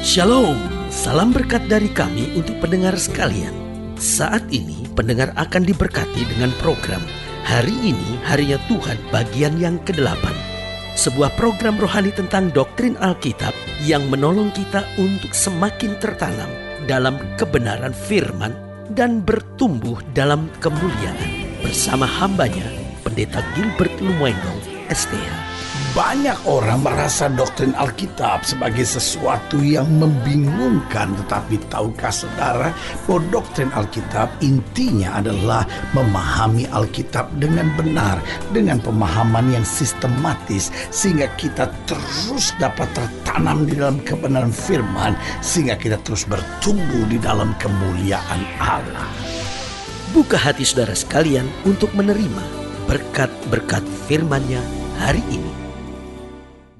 Shalom, salam berkat dari kami untuk pendengar sekalian. Saat ini pendengar akan diberkati dengan program Hari Ini Harinya Tuhan bagian yang ke-8. Sebuah program rohani tentang doktrin Alkitab yang menolong kita untuk semakin tertanam dalam kebenaran firman dan bertumbuh dalam kemuliaan. Bersama hambanya, Pendeta Gilbert Lumwendong, STH. Banyak orang merasa doktrin Alkitab sebagai sesuatu yang membingungkan. Tetapi tahukah saudara bahwa doktrin Alkitab intinya adalah memahami Alkitab dengan benar, dengan pemahaman yang sistematis, sehingga kita terus dapat tertanam di dalam kebenaran firman, sehingga kita terus bertumbuh di dalam kemuliaan Allah. Buka hati saudara sekalian untuk menerima berkat-berkat firman-Nya hari ini.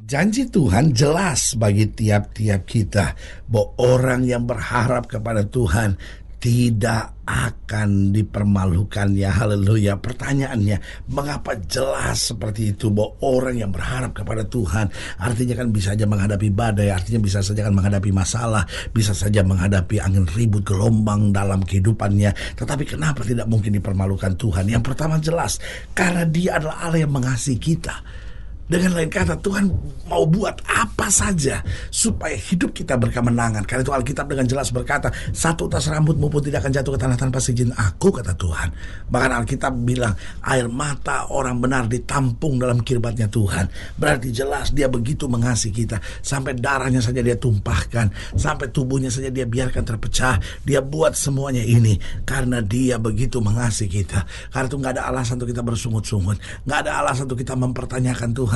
Janji Tuhan jelas bagi tiap-tiap kita bahwa orang yang berharap kepada Tuhan tidak akan dipermalukan. Ya, haleluya. Pertanyaannya, mengapa jelas seperti itu bahwa orang yang berharap kepada Tuhan artinya kan bisa saja menghadapi badai, artinya bisa saja kan menghadapi masalah, bisa saja menghadapi angin ribut, gelombang dalam kehidupannya. Tetapi kenapa tidak mungkin dipermalukan Tuhan? Yang pertama jelas, karena Dia adalah Allah yang mengasihi kita. Dengan lain kata, Tuhan mau buat apa saja supaya hidup kita berkemenangan. Karena itu Alkitab dengan jelas berkata, satu utas rambutmu pun tidak akan jatuh ke tanah tanpa seizin aku, kata Tuhan. Bahkan Alkitab bilang, air mata orang benar ditampung dalam kirbatnya Tuhan. Berarti jelas Dia begitu mengasihi kita. Sampai darahnya saja Dia tumpahkan, sampai tubuhnya saja Dia biarkan terpecah. Dia buat semuanya ini karena Dia begitu mengasihi kita. Karena itu gak ada alasan untuk kita bersungut-sungut, gak ada alasan untuk kita mempertanyakan Tuhan,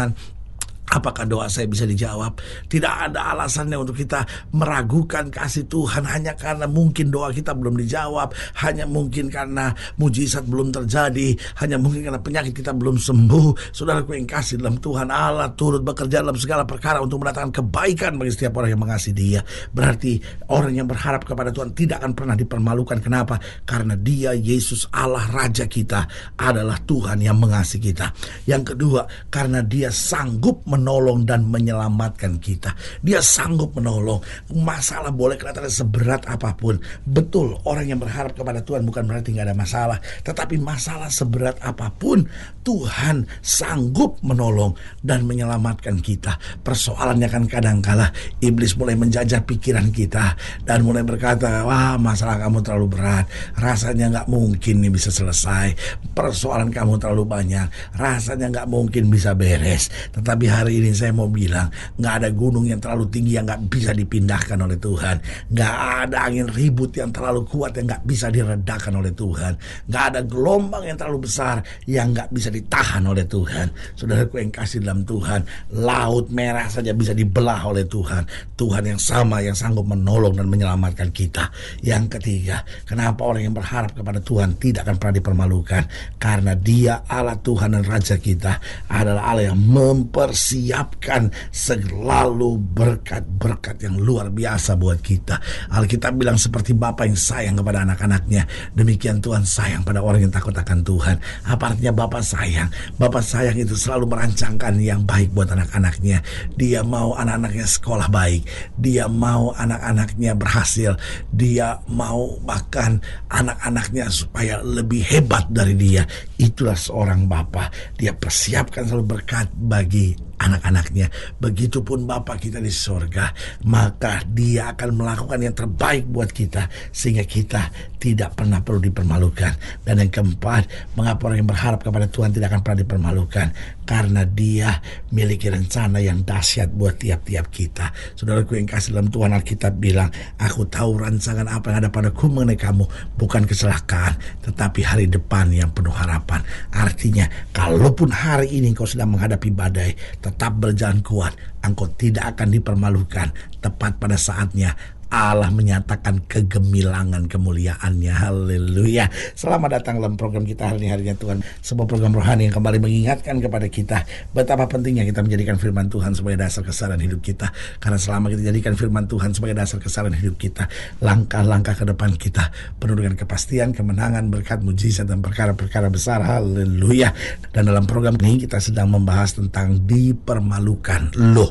apakah doa saya bisa dijawab? Tidak ada alasannya untuk kita meragukan kasih Tuhan hanya karena mungkin doa kita belum dijawab, hanya mungkin karena mujizat belum terjadi, hanya mungkin karena penyakit kita belum sembuh. Saudaraku yang kasih dalam Tuhan, Allah turut bekerja dalam segala perkara untuk mendatangkan kebaikan bagi setiap orang yang mengasihi Dia. Berarti orang yang berharap kepada Tuhan tidak akan pernah dipermalukan. Kenapa? Karena Dia, Yesus Allah Raja kita, adalah Tuhan yang mengasihi kita. Yang kedua, karena Dia sanggup menolong dan menyelamatkan kita. Dia sanggup menolong. Masalah boleh kelihatan seberat apapun. Betul, orang yang berharap kepada Tuhan bukan berarti gak ada masalah. Tetapi masalah seberat apapun, Tuhan sanggup menolong dan menyelamatkan kita. Persoalannya kan kadangkala iblis mulai menjajah pikiran kita dan mulai berkata, wah, masalah kamu terlalu berat, rasanya gak mungkin nih bisa selesai. Persoalan kamu terlalu banyak, rasanya gak mungkin bisa beres. Tetapi hari ini saya mau bilang, gak ada gunung yang terlalu tinggi yang gak bisa dipindahkan oleh Tuhan. Gak ada angin ribut yang terlalu kuat yang gak bisa diredakan oleh Tuhan. Gak ada gelombang yang terlalu besar yang gak bisa ditahan oleh Tuhan. Saudaraku yang kasih dalam Tuhan, laut merah saja bisa dibelah oleh Tuhan. Tuhan yang sama yang sanggup menolong dan menyelamatkan kita. Yang ketiga, kenapa orang yang berharap kepada Tuhan tidak akan pernah dipermalukan? Karena Dia Allah Tuhan dan Raja kita adalah Allah yang mempersiapkan selalu berkat-berkat yang luar biasa buat kita. Alkitab bilang seperti Bapa yang sayang kepada anak-anaknya, demikian Tuhan sayang pada orang yang takut akan Tuhan. Apa artinya Bapa sayang? Bapa sayang itu selalu merancangkan yang baik buat anak-anaknya. Dia mau anak-anaknya sekolah baik, Dia mau anak-anaknya berhasil, Dia mau bahkan anak-anaknya supaya lebih hebat dari dia. Itulah seorang Bapa. Dia persiapkan selalu berkat bagi anak-anaknya. Begitupun Bapa kita di sorga, maka Dia akan melakukan yang terbaik buat kita sehingga kita tidak pernah perlu dipermalukan. Dan yang keempat, mengapa orang yang berharap kepada Tuhan tidak akan pernah dipermalukan? Karena Dia miliki rencana yang dahsyat buat tiap-tiap kita. Saudaraku yang kasih dalam Tuhan, Alkitab bilang, aku tahu rancangan apa yang ada padaku mengenai kamu, bukan kecelakaan, tetapi hari depan yang penuh harapan. Artinya, kalaupun hari ini engkau sedang menghadapi badai, tetap berjalan kuat, engkau tidak akan dipermalukan. Tepat pada saatnya Allah menyatakan kegemilangan kemuliaannya. Haleluya. Selamat datang dalam program kita hari ini, Harinya Tuhan. Sebuah program rohani yang kembali mengingatkan kepada kita betapa pentingnya kita menjadikan firman Tuhan sebagai dasar keseharian hidup kita. Karena selama kita jadikan firman Tuhan sebagai dasar keseharian hidup kita, langkah-langkah ke depan kita penuh dengan kepastian, kemenangan, berkat, mujizat, dan perkara-perkara besar. Haleluya. Dan dalam program ini kita sedang membahas tentang dipermalukan. Loh,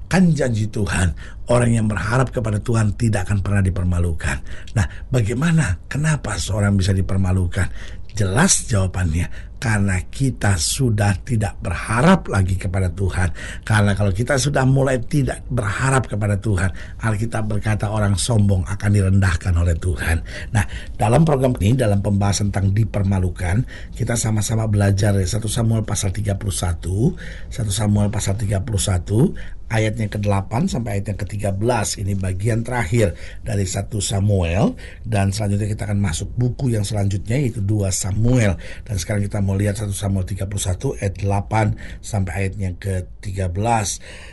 Kan janji Tuhan, orang yang berharap kepada Tuhan tidak akan pernah dipermalukan. Nah, bagaimana? Kenapa seorang bisa dipermalukan? Jelas jawabannya, karena kita sudah tidak berharap lagi kepada Tuhan. Karena kalau kita sudah mulai tidak berharap kepada Tuhan, Alkitab berkata orang sombong akan direndahkan oleh Tuhan. Nah, dalam program ini, dalam pembahasan tentang dipermalukan, kita sama-sama belajar 1 Samuel pasal 31, 1 Samuel pasal 31, ayatnya ke-8 sampai ayatnya ke-13. Ini bagian terakhir dari 1 Samuel. Dan selanjutnya kita akan masuk buku yang selanjutnya, yaitu 2 Samuel. Dan sekarang kita mau lihat 1 Samuel 31 ayat 8 sampai ayatnya ke-13.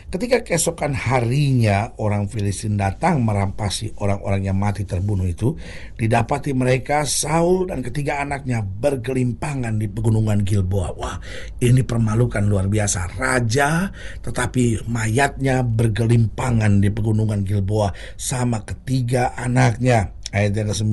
Ketika keesokan harinya orang Filistin datang merampasi orang-orang yang mati terbunuh itu, didapati mereka Saul dan ketiga anaknya bergelimpangan di pegunungan Gilboa. Wah, ini permalukan luar biasa. Raja tetapi mayatnya bergelimpangan di pegunungan Gilboa sama ketiga anaknya. Ayat yang ke-9,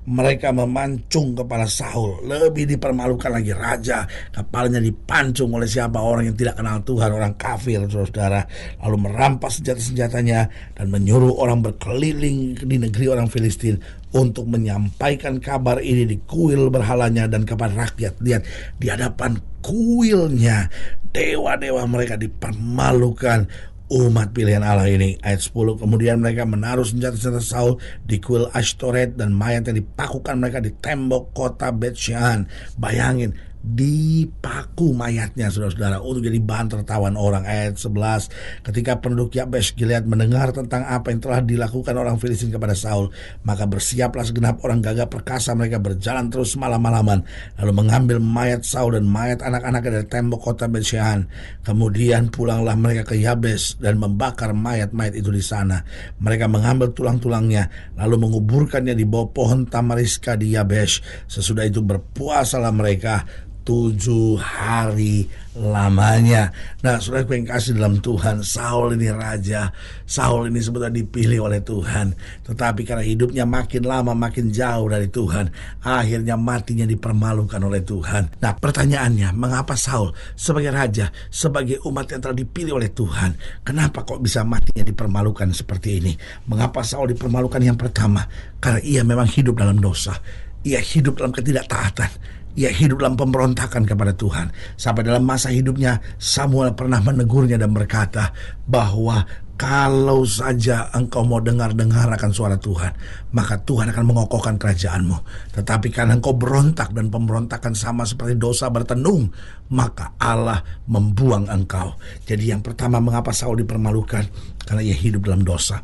mereka memancung kepala Saul. Lebih dipermalukan lagi, raja kepalanya dipancung oleh siapa? Orang yang tidak kenal Tuhan, orang kafir, saudara. Lalu merampas senjata-senjatanya dan menyuruh orang berkeliling di negeri orang Filistin untuk menyampaikan kabar ini di kuil berhalanya dan kepada rakyat. Lihat, di hadapan kuilnya dewa-dewa mereka dipermalukan. Umat pilihan Allah ini. Ayat 10, kemudian mereka menaruh senjata-senjata Saul di kuil Ashtoret dan mayatnya dipakukan mereka di tembok kota Bet-Shan. Bayangin, dipaku mayatnya, saudara-saudara, untuk jadi bahan tertawan orang. Ayat 11, ketika penduduk Yabesh Gilead mendengar tentang apa yang telah dilakukan orang Filistin kepada Saul, maka bersiaplah segenap orang gagah perkasa. Mereka berjalan terus malam-malaman, lalu mengambil mayat Saul dan mayat anak-anaknya dari tembok kota Bet-Shan. Kemudian pulanglah mereka ke Yabesh dan membakar mayat-mayat itu di sana. Mereka mengambil tulang-tulangnya lalu menguburkannya di bawah pohon tamariska di Yabesh. Sesudah itu berpuasalah mereka 7 hari lamanya. Nah, saudara yang kasih dalam Tuhan, Saul ini raja. Saul ini sebetulnya dipilih oleh Tuhan, tetapi karena hidupnya makin lama makin jauh dari Tuhan, akhirnya matinya dipermalukan oleh Tuhan. Nah, pertanyaannya, mengapa Saul sebagai raja, sebagai umat yang telah dipilih oleh Tuhan, kenapa kok bisa matinya dipermalukan seperti ini? Mengapa Saul dipermalukan? Yang pertama, karena ia memang hidup dalam dosa. Ia hidup dalam ketidaktaatan. Ia hidup dalam pemberontakan kepada Tuhan. Sampai dalam masa hidupnya Samuel pernah menegurnya dan berkata bahwa kalau saja engkau mau dengar-dengar akan suara Tuhan, maka Tuhan akan mengokohkan kerajaanmu. Tetapi karena engkau berontak dan pemberontakan sama seperti dosa bertenung, maka Allah membuang engkau. Jadi yang pertama, mengapa Saul dipermalukan? Karena ia hidup dalam dosa.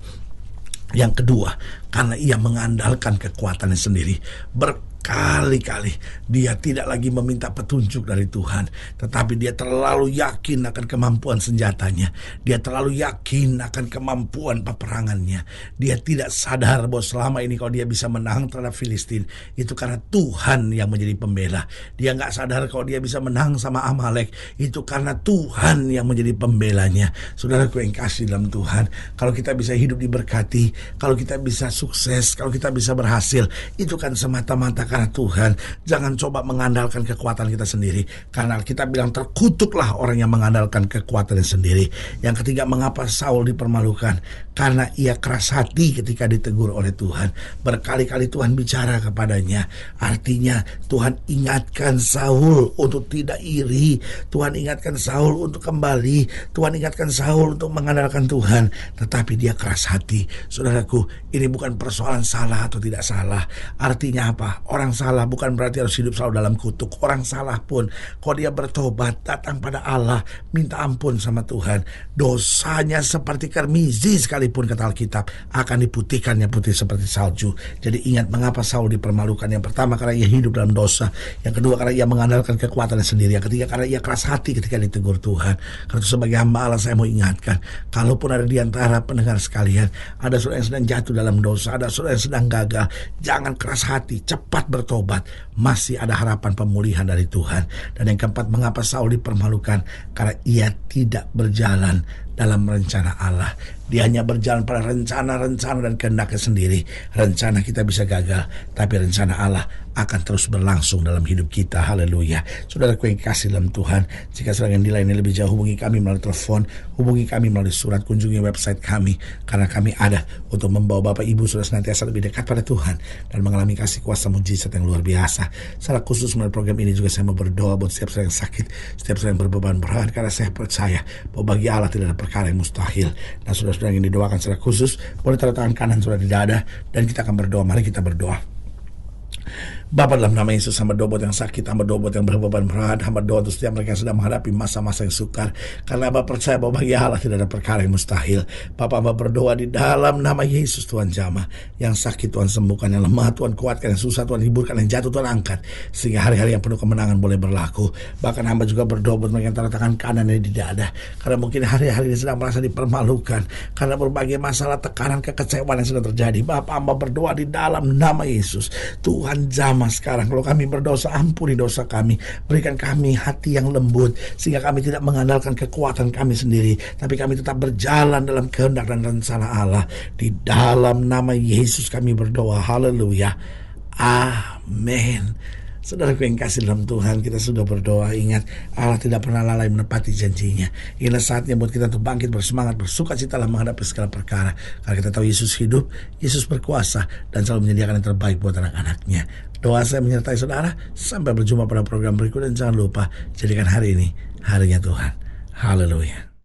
Yang kedua, karena ia mengandalkan kekuatannya sendiri. Berkali-kali dia tidak lagi meminta petunjuk dari Tuhan, tetapi dia terlalu yakin akan kemampuan senjatanya. Dia terlalu yakin akan kemampuan peperangannya. Dia tidak sadar bahwa selama ini kalau dia bisa menang terhadap Filistin, itu karena Tuhan yang menjadi pembela. Dia gak sadar kalau dia bisa menang sama Amalek, itu karena Tuhan yang menjadi pembelanya. Saudaraku yang kasih dalam Tuhan, kalau kita bisa hidup diberkati, kalau kita bisa sukses, kalau kita bisa berhasil, itu kan semata-mata karena Tuhan. Jangan coba mengandalkan kekuatan kita sendiri, karena kita bilang terkutuklah orang yang mengandalkan kekuatannya sendiri. Yang ketiga, mengapa Saul dipermalukan? Karena ia keras hati ketika ditegur oleh Tuhan. Berkali-kali Tuhan bicara kepadanya. Artinya Tuhan ingatkan Saul untuk tidak iri. Tuhan ingatkan Saul untuk kembali. Tuhan ingatkan Saul untuk mengandalkan Tuhan. Tetapi dia keras hati. Saudaraku, ini bukan persoalan salah atau tidak salah. Artinya apa? Orang salah bukan berarti harus hidup selalu dalam kutuk. Orang salah pun, kalau dia bertobat, datang pada Allah, minta ampun sama Tuhan, dosanya seperti karmizi sekalipun, kata Alkitab, akan diputihkannya putih seperti salju. Jadi ingat mengapa Saul dipermalukan. Yang pertama, karena ia hidup dalam dosa. Yang kedua, karena ia mengandalkan kekuatannya sendiri. Yang ketiga, karena ia keras hati ketika ditegur Tuhan. Karena itu sebagai hamba Allah, saya mau ingatkan, kalaupun ada di antara pendengar sekalian, ada saudara yang sedang jatuh dalam dosa, ada saudara yang sedang gagal, jangan keras hati, cepat bertobat. Masih ada harapan pemulihan dari Tuhan. Dan yang keempat, mengapa Saul dipermalukan? Karena ia tidak berjalan dalam rencana Allah. Dia hanya berjalan pada rencana-rencana dan kehendaknya sendiri. Rencana kita bisa gagal, tapi rencana Allah akan terus berlangsung dalam hidup kita. Haleluya. Saudaraku yang kasih dalam Tuhan, jika sedang nilai ini lebih jauh, hubungi kami melalui telepon, hubungi kami melalui surat, kunjungi website kami, karena kami ada untuk membawa Bapak Ibu sudah senantiasa lebih dekat pada Tuhan dan mengalami kasih kuasa mujizat yang luar biasa. Secara khusus melalui program ini juga saya mau berdoa buat setiap saya yang sakit, setiap saya yang berbeban berat, karena saya percaya bahwa bagi Allah tidak ada perkara yang mustahil. Dan saudara-saudara yang didoakan secara khusus, boleh taruh tangan kanan saudara di dada, dan kita akan berdoa. Mari kita berdoa. Bapa, dalam nama Yesus, hamba doa buat yang sakit, hamba doa buat yang berbeban berat, hamba doa untuk setiap mereka yang sedang menghadapi masa-masa yang sukar, karena hamba percaya bahwa bagi Allah tidak ada perkara yang mustahil. Bapa, hamba berdoa di dalam nama Yesus, Tuhan jamah yang sakit Tuhan sembuhkan, yang lemah Tuhan kuatkan, yang susah Tuhan hiburkan, yang jatuh Tuhan angkat, sehingga hari-hari yang penuh kemenangan boleh berlaku. Bahkan hamba juga berdoa buat mereka yang taruh tangan kanan di dada, karena mungkin hari-hari ini sedang merasa dipermalukan karena berbagai masalah, tekanan, kekecewaan yang sedang terjadi. Bapa, hamba berdoa di dalam nama Yesus, Tuhan jamah sekarang, kalau kami berdosa, ampuni dosa kami, berikan kami hati yang lembut, sehingga kami tidak mengandalkan kekuatan kami sendiri, tapi kami tetap berjalan dalam kehendak dan rencana Allah. Di dalam nama Yesus kami berdoa, haleluya, amin. Saudaraku yang kasih dalam Tuhan, kita sudah berdoa. Ingat, Allah tidak pernah lalai menepati janjinya. Inilah saatnya buat kita untuk bangkit, bersemangat, bersuka cita dalam menghadapi segala perkara. Karena kita tahu Yesus hidup, Yesus berkuasa, dan selalu menyediakan yang terbaik buat anak-anaknya. Doa saya menyertai saudara. Sampai berjumpa pada program berikut, dan jangan lupa jadikan hari ini harinya Tuhan. Haleluya.